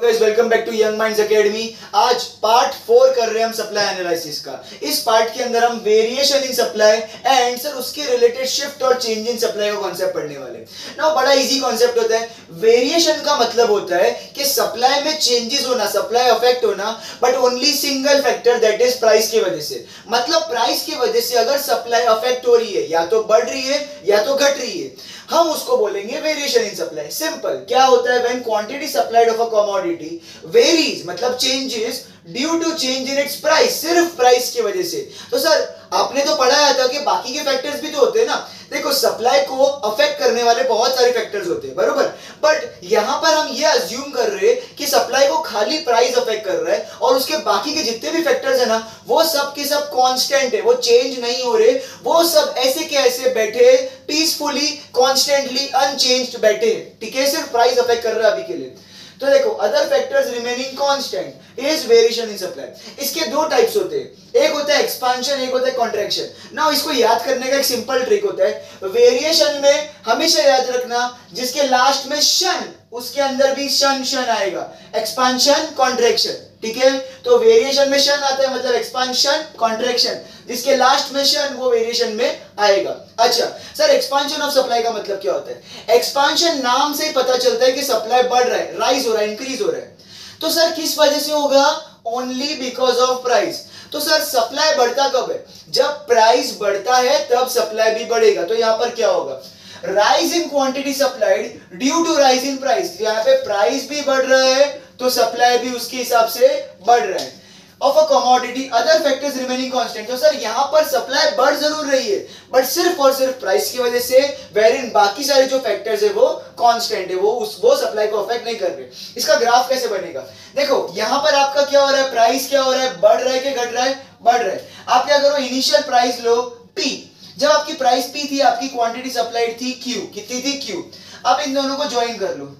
Welcome back to Young Minds Academy. आज part 4 कर रहे हैं हम सप्लाई एनालिसिस का। इस पार्ट के अंदर हम variation in supply and sir उसके रिलेटेड शिफ्ट और चेंज इन सप्लाई का कॉन्सेप्ट पढ़ने वाले। नाउ बड़ा इजी कॉन्सेप्ट होता है। वेरिएशन का मतलब होता है कि सप्लाई में चेंजेस होना, सप्लाई अफेक्ट होना, but only single factor that is price की वजह से। मतलब प्राइस की वजह से अगर सप्लाई अफेक्ट हो रही है, या तो बढ़ रही है या तो घट रही है, हम उसको बोलेंगे वेरिएशन इन सप्लाई। सिंपल क्या होता है, when quantity supplied of a commodity varies मतलब changes due to change in its price, सिर्फ प्राइस की वजह से। तो सर आपने तो पढ़ाया था कि बाकी के फैक्टर्स भी तो होते हैं ना। देखो सप्लाई को अफेक्ट करने वाले बहुत सारे फैक्टर्स होते हैं, बरोबर, बट यहां पर हम ये अज्यूम कर रहे हैं कि सप्लाई को खाली प्राइस अफेक्ट कर रहा है और उसके बाकी के जितने भी फैक्टर्स है ना, वो सब के सब कांस्टेंट है, वो चेंज नहीं हो रहे, वो सब ऐसे के ऐसे बैठे पीसफुली कॉन्स्टेंटली अनचेंज्ड बैठे। ठीक है, सिर्फ प्राइस अफेक्ट कर रहा है अभी के लिए। तो देखो other factors remaining constant is variation in supply. इसके दो टाइप्स होते हैं, एक होता है एक्सपांशन, एक होता है कॉन्ट्रैक्शन। नाउ इसको याद करने का एक सिंपल ट्रिक होता है। वेरिएशन में हमेशा याद रखना जिसके लास्ट में शन, उसके अंदर भी शन आएगा। एक्सपांशन कॉन्ट्रैक्शन, ठीक है, तो वेरिएशन में शन आता है मतलब एक्सपांशन कॉन्ट्रैक्शन, जिसके लास्ट में शन वो वेरिएशन में आएगा। अच्छा सर एक्सपांशन ऑफ सप्लाई का मतलब क्या होता है? एक्सपांशन नाम से ही पता चलता है कि सप्लाई बढ़ रहा है, राइज हो रहा है, इंक्रीज हो रहा है। तो सर किस वजह से होगा? Only because of price. तो सर सप्लाई बढ़ता कब है? जब प्राइस बढ़ता है तब सप्लाई भी बढ़ेगा। तो यहां पर क्या होगा? Rise in quantity supplied due to rise in price. यहाँ पे प्राइस भी बढ़ रहा है तो सप्लाई भी उसके हिसाब से बढ़ रहा है। Of a commodity other factors remaining constant. तो सर यहाँ पर सप्लाई बढ़ जरूर रही है बट सिर्फ और सिर्फ प्राइस की वजह से, वेरिन बाकी सारे जो फैक्टर्स है वो कांस्टेंट है, वो सप्लाई को अफेक्ट नहीं कर रहे। इसका ग्राफ कैसे बनेगा? देखो यहाँ पर आपका क्या हो रहा है, प्राइस क्या हो रहा है, बढ़ रहा है कि घट रहा है? बढ़ रहा है। आप क्या करो, इनिशियल प्राइस लो P। जब आपकी प्राइस P थी, आपकी क्वांटिटी सप्लाइड थी Q, कितनी थी Q। अब इन दोनों को ज्वाइन कर लो।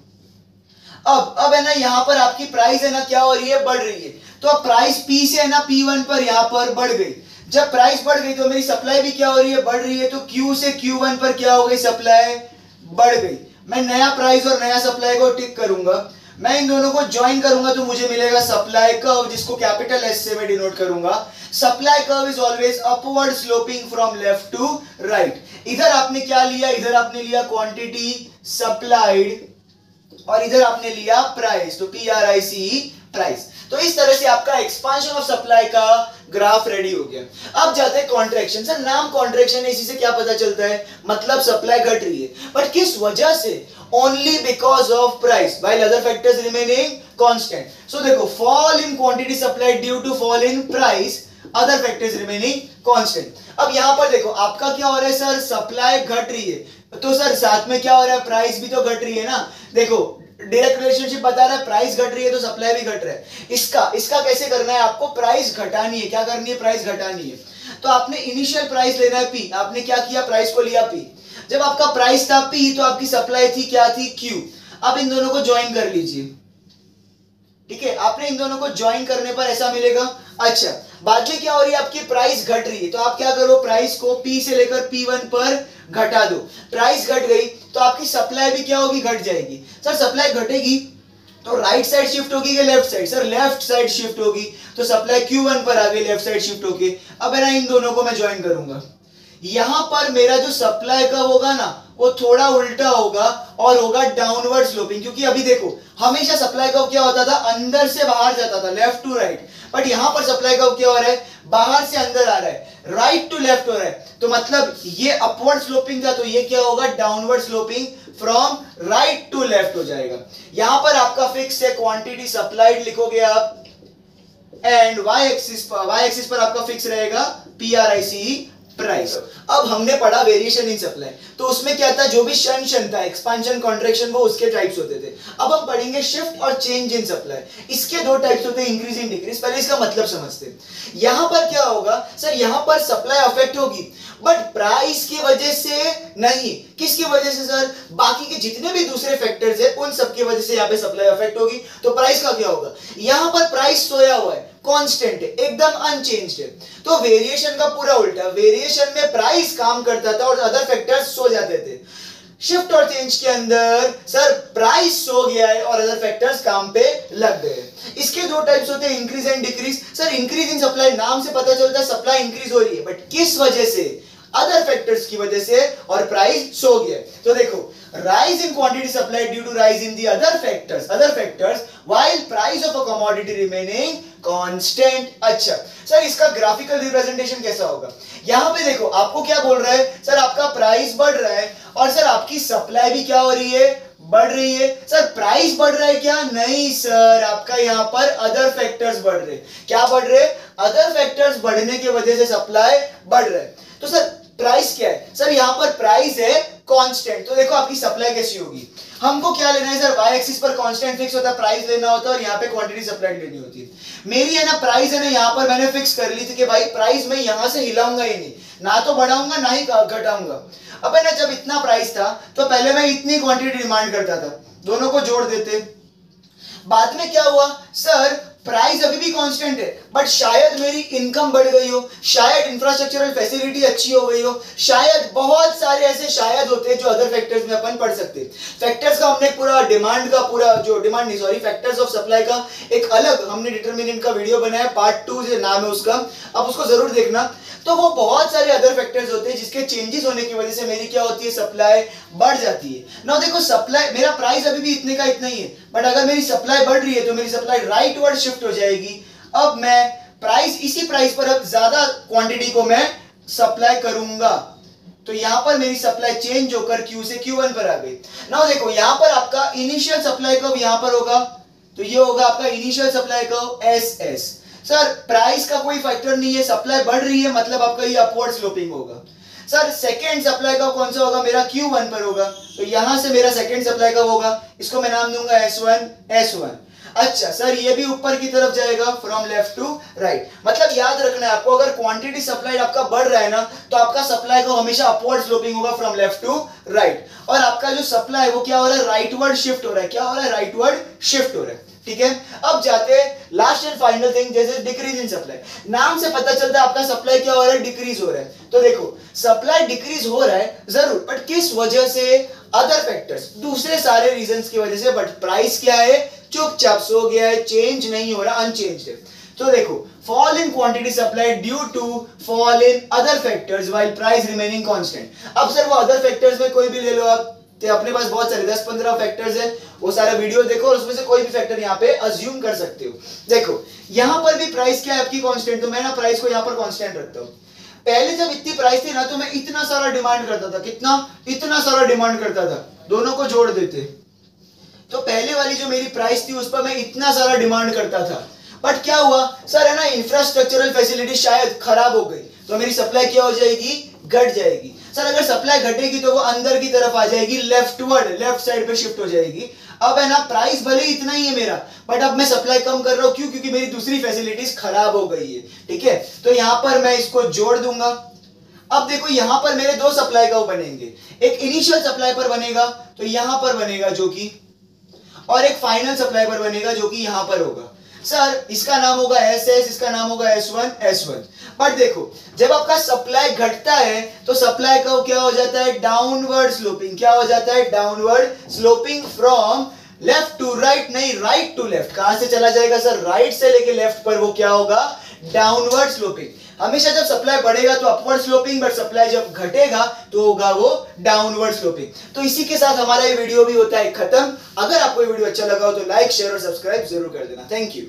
अब है ना यहाँ पर आपकी प्राइस है ना क्या हो रही है, बढ़ रही है। तो अब प्राइस P से है ना P1 पर यहाँ पर बढ़ गई। जब प्राइस बढ़ गई तो मेरी सप्लाई भी क्या हो रही है, बढ़ रही है। तो Q से Q1 पर क्या हो गई, सप्लाई बढ़ गई। मैं नया प्राइस और नया सप्लाई को टिक करूंगा, मैं इन दोनों को ज्वाइन करूंगा तो मुझे मिलेगा सप्लाई कर्व, जिसको कैपिटल S से मैं डिनोट करूंगा। Supply curve is always upward sloping from left to right. इधर आपने क्या लिया, इधर आपने लिया क्वांटिटी सप्लाइड और इधर आपने लिया प्राइस, तो PRICE प्राइस। तो इस तरह से आपका एक्सपांशन ऑफ सप्लाई का ग्राफ रेडी हो गया। अब जाते हैं कॉन्ट्रैक्शन। सर नाम कॉन्ट्रैक्शन है, इसी से क्या पता चलता है, मतलब सप्लाई घट रही है, बट किस वजह से? Only because of price while other factors remaining constant. So देखो fall in quantity supplied due to fall in price, other factors remaining constant. अब यहां पर देखो आपका क्या हो रहा है, सर सप्लाई घट रही है, तो सर साथ में क्या हो रहा है, प्राइस भी तो घट रही है ना। देखो डायरेक्ट रिलेशनशिप बता रहा है, प्राइस घट रही है तो सप्लाई भी घट रहा है। इसका कैसे करना है आपको? प्राइस घटानी है। क्या करनी है? प्राइस घटानी है। तो आपने इनिशियल प्राइस लेना है P। आपने क्या किया, प्राइस को लिया P। जब आपका प्राइस था P तो आपकी सप्लाई थी क्या थी, Q। अब इन दोनों को ज्वाइन कर लीजिए, ठीक है, आपने इन दोनों को ज्वाइन करने पर ऐसा मिलेगा। अच्छा बाद में क्या हो रही है, आपकी प्राइस घट रही है, तो आप क्या करो, प्राइस को P से लेकर P1 पर घटा दो। प्राइस घट गई तो आपकी सप्लाई भी क्या होगी, घट जाएगी। सर सप्लाई घटेगी तो राइट साइड शिफ्ट होगी कि left side? Sir left side shift होगी, तो सप्लाई Q1 पर आ गई, लेफ्ट साइड शिफ्ट होगी। अब है ना इन दोनों को मैं ज्वाइन करूंगा। यहां पर मेरा जो सप्लाई का होगा ना वो थोड़ा उल्टा होगा और होगा डाउनवर्ड स्लोपिंग, क्योंकि अभी देखो हमेशा सप्लाई का क्या होता था, अंदर से बाहर जाता था, लेफ्ट टू राइट, बट यहां पर सप्लाई का क्या हो रहा है, बाहर से अंदर आ रहा है, राइट टू लेफ्ट हो रहा है। तो मतलब ये अपवर्ड स्लोपिंग था, तो ये क्या होगा, downward sloping from right to left हो जाएगा। यहां पर आपका फिक्स है, क्वांटिटी सप्लाइड लिखोगे आप एंड y एक्सिस पर आपका फिक्स रहेगा PRICE प्राइस। अब हमने पढ़ा वेरिएशन इन सप्लाई, तो उसमें क्या था, जो भी शन था, एक्सपांशन कॉन्ट्रैक्शन, वो उसके टाइप्स होते थे। अब हम पढ़ेंगे शिफ्ट और चेंज इन सप्लाई। इसके दो टाइप्स होते हैं, इंक्रीज इन डिक्रीज। पहले इसका मतलब समझते हैं। यहां पर क्या होगा, सर यहां पर सप्लाई अफेक्ट होगी बट प्राइस की वजह से नहीं। किसकी वजह से सर? बाकी के जितने भी दूसरे फैक्टर्स है उन सब की वजह से यहाँ पे सप्लाई अफेक्ट होगी। तो प्राइस का क्या होगा, यहां पर प्राइस सोया हुआ है, कांस्टेंट है, एकदम अनचेंज्ड है। तो वेरिएशन का पूरा उल्टा, वेरिएशन में प्राइस काम करता था और अदर फैक्टर्स सो जाते थे। शिफ्ट और चेंज के अंदर सर प्राइस सो गया है और अदर फैक्टर्स काम पे लग गए। इसके दो टाइप्स होते हैं, increase and decrease. Sir increase in supply, नाम से पता चलता है सप्लाई इंक्रीज हो रही है, बट किस वजह से? अदर फैक्टर्स की वजह से, और प्राइस सो गया। तो देखो, rise in quantity supply due to rise in the other factors while price of a commodity remaining constant. अच्छा सर, इसका ग्राफिकल रिप्रेजेंटेशन कैसा होगा? यहां पे देखो, आपको क्या बोल रहा है सर, आपका प्राइस बढ़ रहा है और सर आपकी सप्लाई भी क्या हो रही है? बढ़ रही है। सर प्राइस बढ़ रहा है क्या? नहीं सर, आपका यहां पर अदर फैक्टर्स बढ़ रहे। क्या बढ़ रहे? अदर फैक्टर्स बढ़ने की वजह से सप्लाई बढ़ रहा है। तो सर प्राइस क्या है? सर यहां पर प्राइस है कांस्टेंट। तो देखो आपकी सप्लाई कैसी होगी, हमको क्या लेना है सर? वाई एक्सिस पर कांस्टेंट फिक्स होता है, प्राइस लेना होता है, और यहाँ पे क्वांटिटी सप्लाई लेनी होती है। मेरी है ना प्राइस है ना, यहाँ पर मैंने फिक्स कर ली थी कि भाई प्राइस मैं यहां से हिलाऊंगा ही नहीं, ना तो बढ़ाऊंगा ना ही घटाऊंगा। अब है ना, जब इतना प्राइस था तो पहले मैं इतनी क्वांटिटी डिमांड करता था, दोनों को जोड़ देते। बाद में क्या हुआ सर, प्राइस अभी भी कांस्टेंट है, बट शायद मेरी इनकम बढ़ गई हो, शायद इंफ्रास्ट्रक्चरल फैसिलिटी अच्छी हो गई हो, शायद बहुत सारे ऐसे शायद होते हैं जो अदर फैक्टर्स में अपन पढ़ सकते हैं। फैक्टर्स का हमने पूरा डिमांड का पूरा जो डिमांड नहीं सॉरी फैक्टर्स ऑफ सप्लाई का एक अलग हमने डिटरमिनेंट का वीडियो बनाया, पार्ट 2 से नाम है उसका, अब उसको जरूर देखना। तो वो बहुत सारे अदर फैक्टर्स होते हैं जिसके चेंजेस होने की वजह से मेरी क्या होती है? सप्लाई बढ़ जाती है ना। देखो सप्लाई, मेरा प्राइस अभी भी इतने का इतना ही है, बट अगर मेरी सप्लाई बढ़ रही है तो मेरी सप्लाई राइटवर्ड शिफ्ट हो जाएगी। अब मैं प्राइस, इसी प्राइस पर अब ज्यादा क्वांटिटी को मैं सप्लाई करूंगा, तो यहां पर मेरी सप्लाई चेंज होकर Q से Q1 पर आ गई ना। देखो यहां पर आपका इनिशियल सप्लाई कर्व यहां पर होगा, तो ये होगा आपका initial supply curve SS। Sir price का कोई फैक्टर नहीं है, सप्लाई बढ़ रही है मतलब आपका ये अपवर्ड स्लोपिंग होगा। सर सेकंड सप्लाई का कौन सा होगा? मेरा Q1 पर होगा, तो यहां से मेरा सेकंड सप्लाई का होगा, इसको मैं नाम दूंगा S1। अच्छा सर, ये भी ऊपर की तरफ जाएगा फ्रॉम लेफ्ट टू राइट। मतलब याद रखना है आपको, अगर क्वांटिटी सप्लाई आपका बढ़ रहा है ना, तो आपका सप्लाई का हमेशा अपवर्ड स्लोपिंग होगा फ्रॉम लेफ्ट टू राइट, और आपका जो सप्लाई है वो क्या हो रहा है? राइटवर्ड शिफ्ट हो रहा है। क्या हो रहा है? राइटवर्ड शिफ्ट हो रहा है। ठीक है, अब जाते हैं लास्ट एंड फाइनल थिंग, जैसे डिक्रीज इन सप्लाई। नाम से पता चलता है आपका सप्लाई क्या हो रहा है? डिक्रीज हो रहा है। तो देखो सप्लाई डिक्रीज हो रहा है जरूर, बट किस वजह से? अदर फैक्टर्स, दूसरे सारे रीजंस की वजह से, बट प्राइस क्या है? चुपचाप सो गया है, चेंज नहीं हो रहा, अनचेंज्ड है। तो देखो, fall in quantity supply due to fall in other factors while price remaining constant. अब सर वो अदर फैक्टर्स में कोई भी ले लो आप, तो अपने पास बहुत सारे 10-15 फैक्टर्स है, वो सारे वीडियो देखो और उसमें से कोई भी फैक्टर यहाँ पे अज्यूम कर सकते हो। देखो यहाँ पर भी प्राइस क्या है आपकी? कांस्टेंट। तो मैं ना प्राइस को यहाँ पर कांस्टेंट रखता हूँ। पहले जब इतनी प्राइस थी ना, तो मैं इतना सारा डिमांड करता था। कितना? इतना सारा डिमांड करता था, दोनों को जोड़ देते। तो पहले वाली जो मेरी प्राइस थी उस पर मैं इतना सारा डिमांड करता था, बट क्या हुआ सर, है ना, इंफ्रास्ट्रक्चरल फैसिलिटी शायद खराब हो गई, तो मेरी सप्लाई क्या हो जाएगी? घट जाएगी। सर अगर सप्लाई घटेगी तो वो अंदर की तरफ आ जाएगी, लेफ्ट साइड पे शिफ्ट हो जाएगी। अब है ना, प्राइस भले ही इतना ही है मेरा, बट अब मैं सप्लाई कम कर रहा हूं। क्यों? क्योंकि मेरी दूसरी फैसिलिटीज खराब हो गई है। ठीक है, तो यहां पर मैं इसको जोड़ दूंगा। अब देखो यहां पर मेरे दो सप्लाई कर्व बनेंगे, एक इनिशियल सप्लाई पर बनेगा तो यहां पर बनेगा जो कि, और एक फाइनल सप्लाई पर बनेगा जो कि यहां पर होगा। सर इसका नाम होगा SS, इसका नाम होगा S1। बट देखो जब आपका सप्लाई घटता है तो सप्लाई कर्व क्या हो जाता है? Downward sloping. क्या हो जाता है? Downward sloping from left to right, नहीं राइट टू लेफ्ट। कहां से चला जाएगा सर? राइट से लेके लेफ्ट पर वो क्या होगा? Downward sloping. हमेशा जब सप्लाई बढ़ेगा तो अपवर्ड स्लोपिंग, बट सप्लाई जब घटेगा तो होगा वो डाउनवर्ड स्लोपिंग। तो इसी के साथ हमारा ये वीडियो भी होता है खत्म। अगर आपको ये वीडियो अच्छा लगा हो तो लाइक, शेयर और सब्सक्राइब जरूर कर देना। Thank you.